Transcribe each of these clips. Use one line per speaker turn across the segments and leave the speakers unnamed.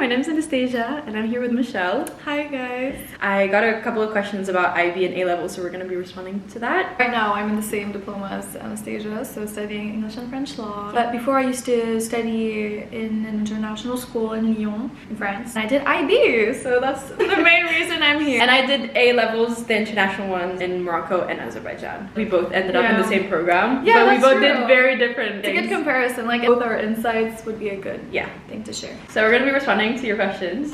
my name's Anastasia and I'm here with Michelle.
Hi guys.
I got a couple of questions about IB and A-level, so we're going to be responding to that.
Right now I'm in the same diploma as Anastasia, so studying English and French law. But before I used to study in an international school in Lyon, in France. I did IB, so that's the main reason I'm here.
And I did A-levels, the international ones, in Morocco and Azerbaijan. We both ended up in the same program,
yeah,
but we both
true.
did very different things.
It's a good comparison, like both our insights would be a good thing to share.
So we're going to be responding to your questions.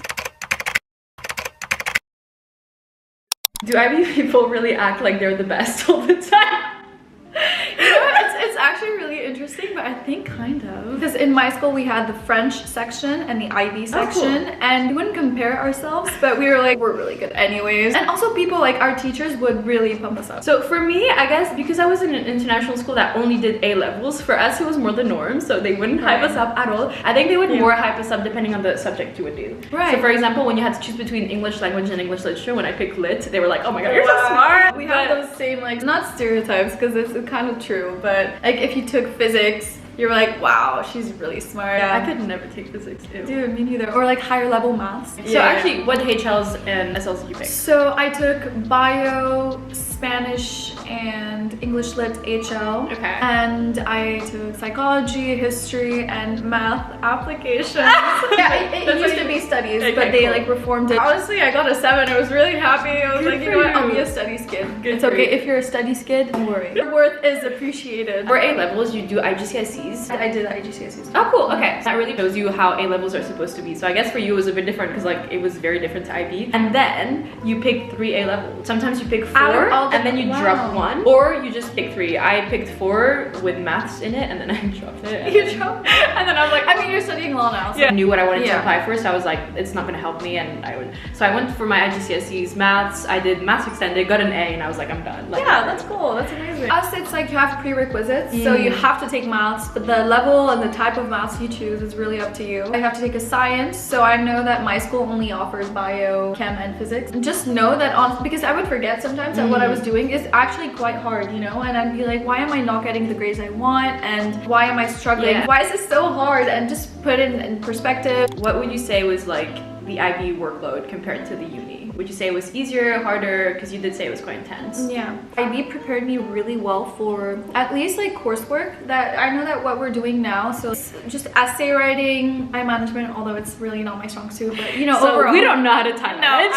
Do IB people really act like they're the best all the time?
You know, it's actually really interesting, but I think kind of. Because in my school we had the French section and the IB section, and we wouldn't compare ourselves, but we were like, we're really good anyways. And also people like our teachers would really pump us up.
So for me, I guess because I was in an international school that only did A-levels, for us it was more the norm, so they wouldn't hype us up at all. I think they would more hype us up depending on the subject you would do.
Right.
So for example, when you had to choose between English language and English literature, when I picked lit, they were like, oh my god, you're so smart.
We have those same, like, not stereotypes because it's kind of true, but like if you took physics, you're like, wow, she's really smart.
Yeah, I could never take physics. Ew.
Dude, me neither. Or like higher level maths.
So actually, what HLs and SLs did you pick?
So I took bio, Spanish, and English Lit HL.
Okay.
And I took psychology, history, and math applications. It used to be studies, but they like reformed it. Honestly, I got a 7. I was really happy. I was like, you know what, I'll be a studies kid. It's okay if you're a studies kid, don't worry. Your worth is appreciated.
For A-levels, you do IGCSEs.
I did IGCSEs.
Oh, cool. Okay. That really shows you how A-levels are supposed to be. So I guess for you it was a bit different because like it was very different to IB. And then you pick 3 A-levels. Sometimes you pick 4 and then you drop 1. Or you just pick 3. I picked 4 with maths in it and then I dropped it.
You dropped it? And then I was like, I mean, you're studying law now. So.
I knew what I wanted to apply for, so I was like, it's not going to help me, and so I went for my IGCSEs maths. I did maths extended, got an A, and I was like, I'm done. Like,
yeah, that's cool. That's amazing. Us, it's like you have prerequisites, so you have to take maths, but the level and the type of maths you choose is really up to you. I have to take a science, so I know that my school only offers bio, chem, and physics. And just know that because I would forget sometimes that what I was doing is actually quite hard, you know, and I'd be like, why am I not getting the grades I want, and why am I struggling? Why is this so hard? And just put it in perspective.
What would you say was like the IB workload compared to the uni? Would you say it was easier, harder? Because you did say it was quite intense.
Yeah. IB prepared me really well for at least like coursework that I know that what we're doing now. So just essay writing, time management, although it's really not my strong suit, but you know,
so
overall.
we don't know how to time manage.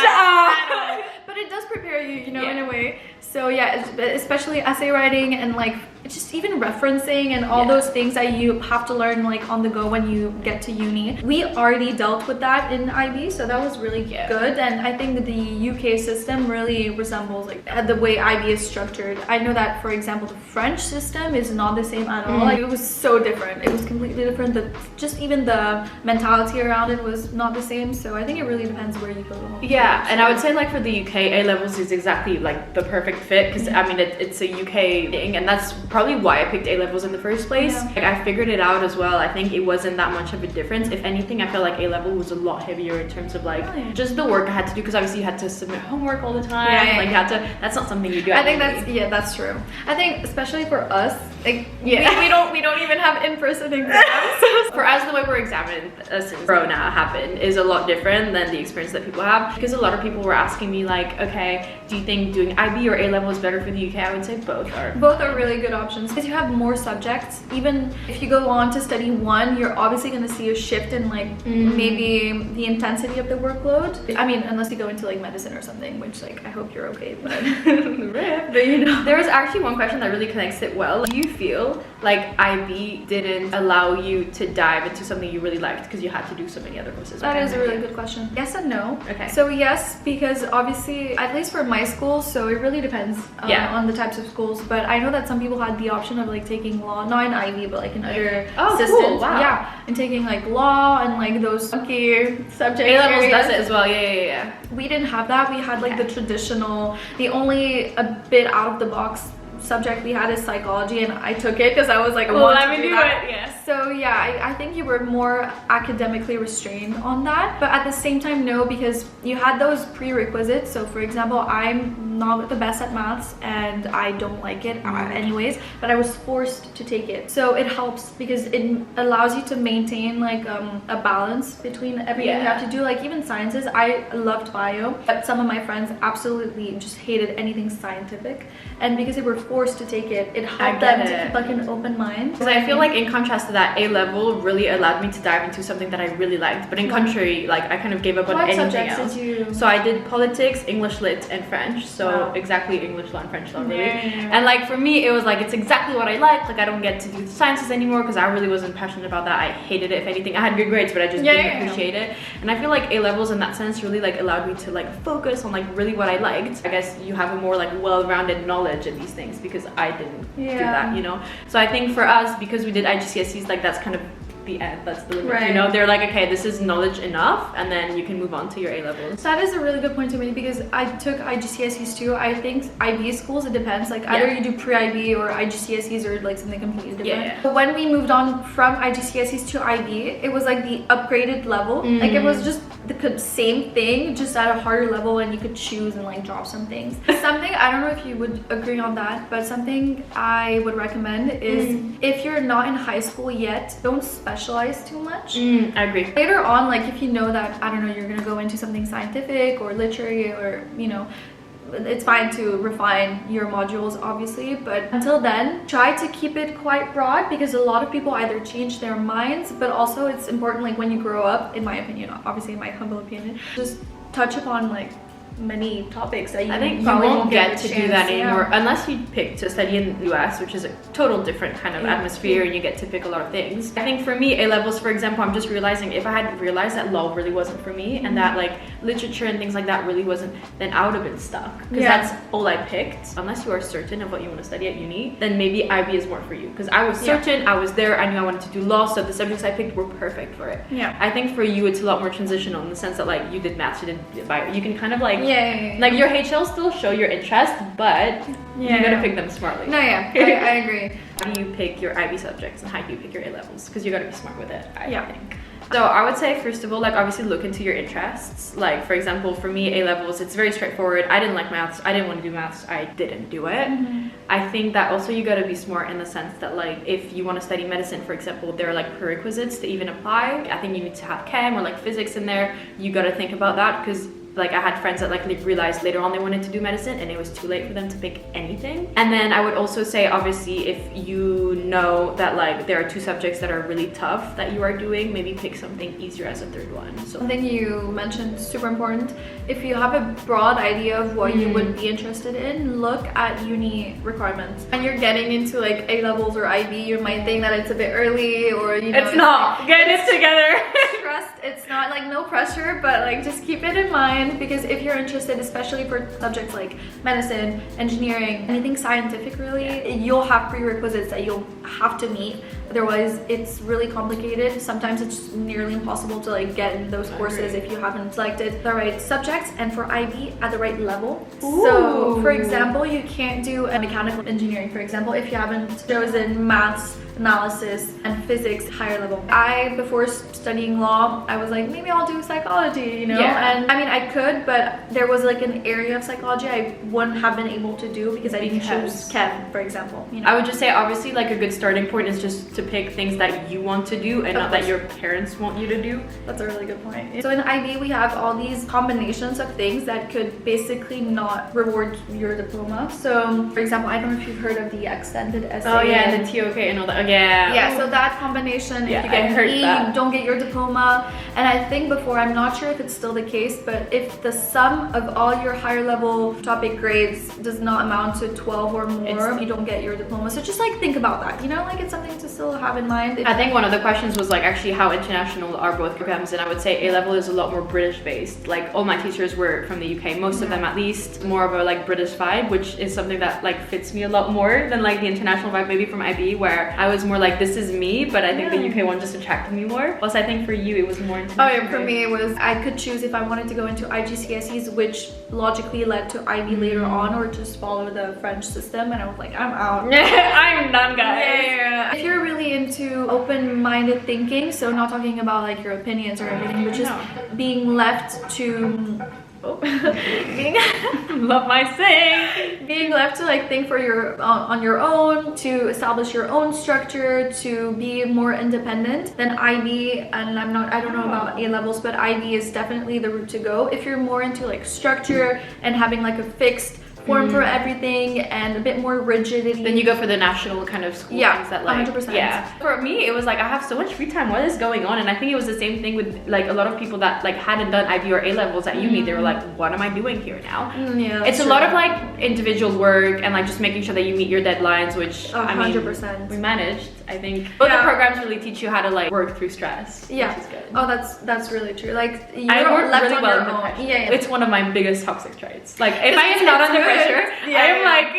But it does prepare you, you know, in a way. So yeah, especially essay writing and like just even referencing and all those things that you have to learn like on the go when you get to uni. We already dealt with that in IB, so that was really good. And I think that the UK system really resembles like the way IB is structured. I know that, for example, the French system is not the same at all. Like, it was so different. It was completely different. Just even the mentality around it was not the same. So I think it really depends where you go.
Yeah, and I would say like for the UK, A-levels is exactly like the perfect fit because I mean it's a UK thing, and that's probably why I picked A-levels in the first place. Like, I figured it out as well. I think it wasn't that much of a difference. If anything, I felt like A-level was a lot heavier in terms of like just the work I had to do, because obviously you had to submit homework all the time. Like you had to, that's not something you do.
I think that's true. I think especially for us, like we don't even have in-person exams.
For us, the way we're examined since Corona happened is a lot different than the experience that people have, because a lot of people were asking me like, okay, do you think doing IB or A-level is better for the UK? I would say both are.
Both are really good options because you have more subjects. Even if you go on to study one, you're obviously going to see a shift in like maybe the intensity of the workload. I mean, unless you go into like medicine or something, which like I hope you're okay, but
but you know. There was actually one question that really connects it well. Do you feel like IB didn't allow you to dive into something you really liked because you had to do so many other courses?
That is a really good question. Yes and no.
Okay.
So yes, because obviously, at least for my school, so it really depends on the types of schools, but I know that some people had the option of like taking law, not in IB, but like in other systems.
Cool. Wow.
Yeah, and taking like law and like those funky subject
A-levels
areas.
does it as well. Yeah.
We didn't have that. We had like the traditional, the only a bit out of the box subject we had is psychology, and I took it because I was like, let me do it. Yes. So yeah, I think you were more academically restrained on that, but at the same time no, because you had those prerequisites. So for example, I'm not the best at maths and I don't like it anyways, but I was forced to take it. So it helps because it allows you to maintain like a balance between everything you have to do. Like even sciences, I loved bio, but some of my friends absolutely just hated anything scientific, and because they were forced to take it, it helped them to keep like an open mind.
Because I feel like in contrast to that, A level really allowed me to dive into something that I really liked, but in contrary, like I kind of gave up on anything else. So I did politics, English lit, and French. So exactly English law and French law, really. And like for me, it was like it's exactly what I liked. Like I don't get to do the sciences anymore because I really wasn't passionate about that. I hated it. If anything, I had good grades, but I just didn't appreciate it. And I feel like A levels in that sense really like allowed me to like focus on like really what I liked. I guess you have a more like well-rounded knowledge in these things because I didn't do that, you know. So I think for us, because we did IGCSEs, like that's kind of the end, that's the limit, you know. They're like, okay, this is knowledge enough, and then you can move on to your A levels.
That is a really good point to make, because I took IGCSEs too. I think IB schools, it depends, like either you do pre-IB or IGCSEs or like something completely different. But when we moved on from IGCSEs to IB, it was like the upgraded level. Like it was just the same thing, just at a harder level, and you could choose and like drop some things. Something, I don't know if you would agree on that, but something I would recommend is if you're not in high school yet, don't specialize too much.
I agree.
Later on, like if you know that, I don't know, you're gonna go into something scientific or literary, or you know, it's fine to refine your modules obviously, but until then try to keep it quite broad, because a lot of people either change their minds, but also it's important, like when you grow up, in my opinion, obviously in my humble opinion, just touch upon like many topics that you
probably won't get to do that anymore unless you pick to study in the US, which is a total different kind of atmosphere, and you get to pick a lot of things. I think for me, A levels, for example, I'm just realizing if I had realized that law really wasn't for me and that like literature and things like that really wasn't, then I would have been stuck, because that's all I picked. Unless you are certain of what you want to study at uni, then maybe IB is more for you, because I was certain, I was there, I knew I wanted to do law, so the subjects I picked were perfect for it. I think for you it's a lot more transitional in the sense that like you did maths, you did bio, you can kind of like like your HL still show your interest, but you gotta pick them smartly.
I agree.
How do you pick your IB subjects and how do you pick your A levels? Because you gotta be smart with it, I think. So I would say, first of all, like obviously look into your interests. Like for example, for me, A levels, it's very straightforward. I didn't like maths, I didn't want to do maths, I didn't do it. I think that also you gotta be smart in the sense that like if you want to study medicine, for example, there are like prerequisites to even apply. I think you need to have chem or like physics in there. You gotta think about that, because like I had friends that like realized later on they wanted to do medicine and it was too late for them to pick anything. And then I would also say, obviously, if you know that like there are two subjects that are really tough that you are doing, maybe pick something easier as a third one. So
something you mentioned, super important, if you have a broad idea of what you would be interested in, look at uni requirements. When you're getting into like A levels or IB, you might think that it's a bit early, or you know,
it's not, like, get it together.
Trust, it's not like no pressure, but like just keep it in mind, because if you're interested, especially for subjects like medicine, engineering, anything scientific really, you'll have prerequisites that you'll have to meet. Otherwise it's really complicated. Sometimes it's nearly impossible to like get in those courses if you haven't selected the right subjects, and for IB at the right level. So for example, you can't do a mechanical engineering, for example, if you haven't chosen maths, analysis, and physics higher level. Before studying law, I was like, maybe I'll do psychology, you know? And I mean, I could, but there was like an area of psychology I wouldn't have been able to do because I didn't choose chem, for example. You know?
I would just say, obviously, like a good starting point is just to pick things that you want to do and not that your parents want you to do.
That's a really good point. So in IB, we have all these combinations of things that could basically not reward your diploma. So for example, I don't know if you've heard of the extended essay.
Oh yeah, and the TOK and all that.
Yeah, so that combination, if you get an E, you don't get your diploma. And I think before, I'm not sure if it's still the case, but if the sum of all your higher level topic grades does not amount to 12 or more, you don't get your diploma. So just like think about that, you know, like it's something to still have in mind.
I think one of the questions was like actually how international are both programs, and I would say A level is a lot more British based. Like all my teachers were from the UK, most of them at least, more of a like British vibe, which is something that like fits me a lot more than like the international vibe maybe from IB, where I was more like, this is me, but I think the UK one just attracted me more. Plus I think for you it was more
Oh yeah, for me it was, I could choose if I wanted to go into IGCSEs, which logically led to IB later on, or just follow the French system, and I was like, I'm out.
I'm done, guys.
Yeah. If you're really into open-minded thinking, so not talking about like your opinions or everything, but just being left to
love my saying,
being left to like think for your on your own, to establish your own structure, to be more independent, then IB, and I don't know about A levels, but IB is definitely the route to go if you're more into like structure and having like a fixed form for everything and a bit more rigidity.
Then you go for the national kind of school things that like
100%.
Yeah, for me it was like, I have so much free time, what is going on? And I think it was the same thing with like a lot of people that like hadn't done IB or A levels at uni. They were like, what am I doing here now?
Yeah,
it's a lot of like individual work and like just making sure that you meet your deadlines, which
100%.
We managed. I think both the programs really teach you how to like work through stress, which is good.
Oh, that's really true. Like you're
I work
left
really
on
well
your
under
own.
pressure. It's one of my biggest toxic traits. Like if I am not under pressure, I am like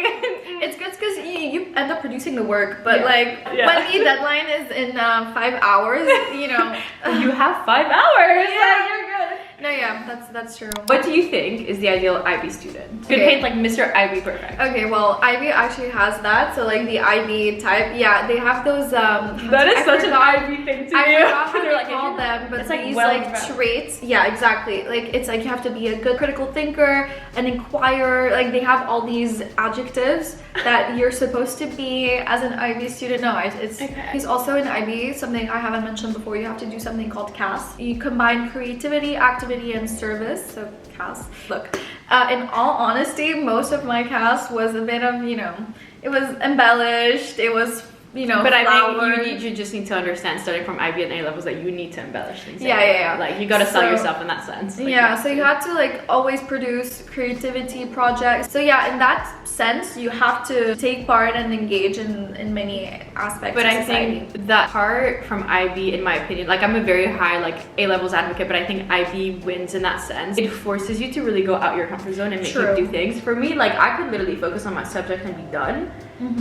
it's good because you end up producing the work, but like when the deadline is in 5 hours, you know,
you have 5 hours.
Yeah, you're good. No, yeah, that's true.
What do you think is the ideal IB student? Could paint like Mr. IB perfect.
Okay, well, IB actually has that. So like the IB type, yeah, they have those.
That is such an IB thing to do.
I forgot how they call them, but
it's like
these like traits. Yeah, exactly. Like it's like you have to be a good critical thinker, an inquirer. Like they have all these adjectives that you're supposed to be as an IB student. No, it's also an IB. Something I haven't mentioned before. You have to do something called CAS. You combine creativity, activity, and service. So CAS. Look, in all honesty, most of my CAS was a bit of, you know, it was embellished. It was, you know,
but I think you just need to understand, starting from IB and A levels, that you need to embellish things.
Yeah.
Like you gotta sell yourself in that sense. Like,
so you have to like always produce creativity projects. So yeah, in that sense, you have to take part and engage in many aspects.
But
of
I
society.
think that part from IB, in my opinion, like I'm a very high like A levels advocate, but I think IB wins in that sense. It forces you to really go out your comfort zone and make you do things. For me, like I could literally focus on my subject and be done.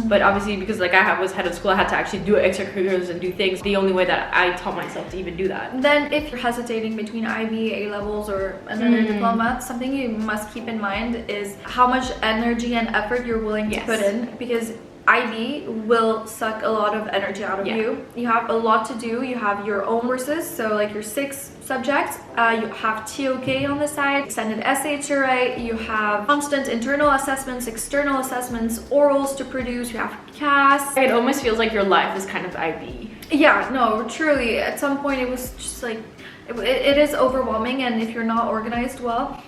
But obviously, because like I was head of school, I had to actually do extracurriculars and do things. The only way that I taught myself to even do that.
Then if you're hesitating between IB, A levels, or another diploma, something you must keep in mind is how much energy and effort you're willing to put in, because IB will suck a lot of energy out of you. You have a lot to do. You have your own courses, so like your 6 subjects. You have TOK on the side, extended essay to write. You have constant internal assessments, external assessments, orals to produce. You have CAS.
It almost feels like your life is kind of IB.
Yeah, no, truly. At some point, it was just like it is overwhelming, and if you're not organized well,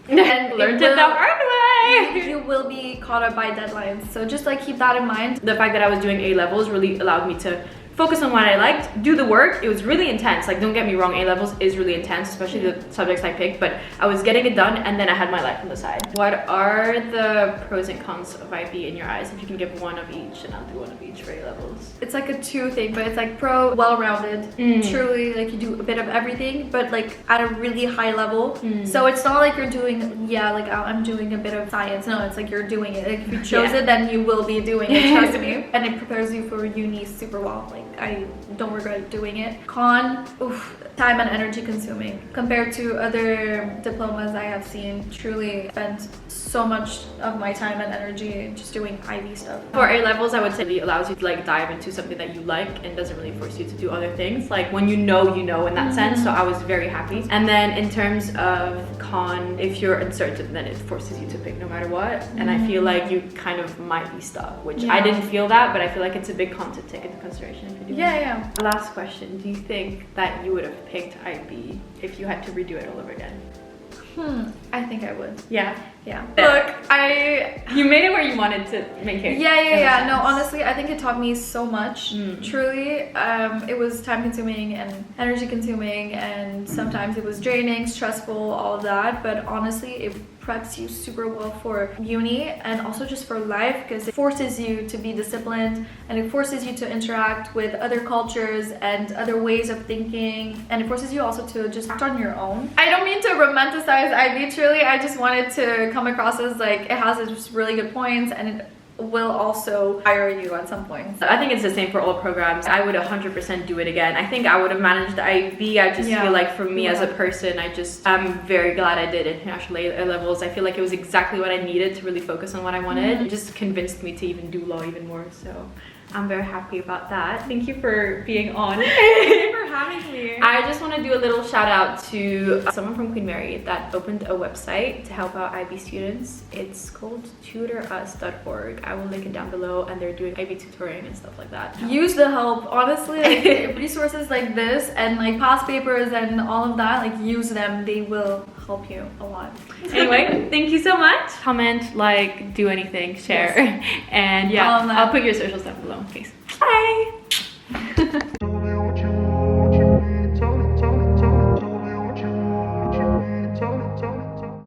and
learned it the hard way.
You will be caught up by deadlines. So just like keep that in mind.
The fact that I was doing A levels really allowed me to focus on what I liked, do the work. It was really intense. Like don't get me wrong, A levels is really intense, especially the subjects I picked, but I was getting it done and then I had my life on the side. What are the pros and cons of IB in your eyes? If you can give one of each, and I'll do one of each for A levels.
It's like a 2 thing, but it's like pro, well-rounded. Truly, like you do a bit of everything, but like at a really high level. So it's not like you're doing, like I'm doing a bit of science. No, it's like you're doing it. Like if you chose it, then you will be doing it, trust me. And it prepares you for uni super well. Like I don't regret doing it. Con, time and energy consuming. Compared to other diplomas I have seen, truly spent so much of my time and energy just doing IB stuff.
For A levels, I would say it allows you to like dive into something that you like and doesn't really force you to do other things. Like when you know in that sense. So I was very happy. And then in terms of con, if you're uncertain, then it forces you to pick no matter what. And I feel like you kind of might be stuck, which I didn't feel that, but I feel like it's a big con to take into consideration if you're doing it. Last question, do you think that you would have picked IB if you had to redo it all over again?
I think I would.
Yeah.
Look,
you made it where you wanted to make it.
Yeah. No, honestly, I think it taught me so much. Truly, it was time consuming and energy consuming, and sometimes it was draining, stressful, all of that. But honestly, it preps you super well for uni and also just for life, because it forces you to be disciplined and it forces you to interact with other cultures and other ways of thinking, and it forces you also to just act on your own. I don't mean to romanticize IB, truly. I just wanted to come across as like it has its really good points, and will also hire you at some point.
I think it's the same for all programs. I would 100% do it again. I think I would have managed the IB. I just feel like for me as a person, I'm very glad I did international A levels. I feel like it was exactly what I needed to really focus on what I wanted. It just convinced me to even do law even more. So I'm very happy about that. Thank you for being on.
Thank you for having me.
I just want to do a little shout out to someone from Queen Mary that opened a website to help out IB students. It's called tutorus.org. I will link it down below, and they're doing IB tutoring and stuff like that.
Use the help, honestly, like resources like this and like past papers and all of that, like use them. They will help you a lot.
Anyway, thank you so much. Comment, like, do anything, share, and yeah, I'll put your socials down below. Peace. Bye.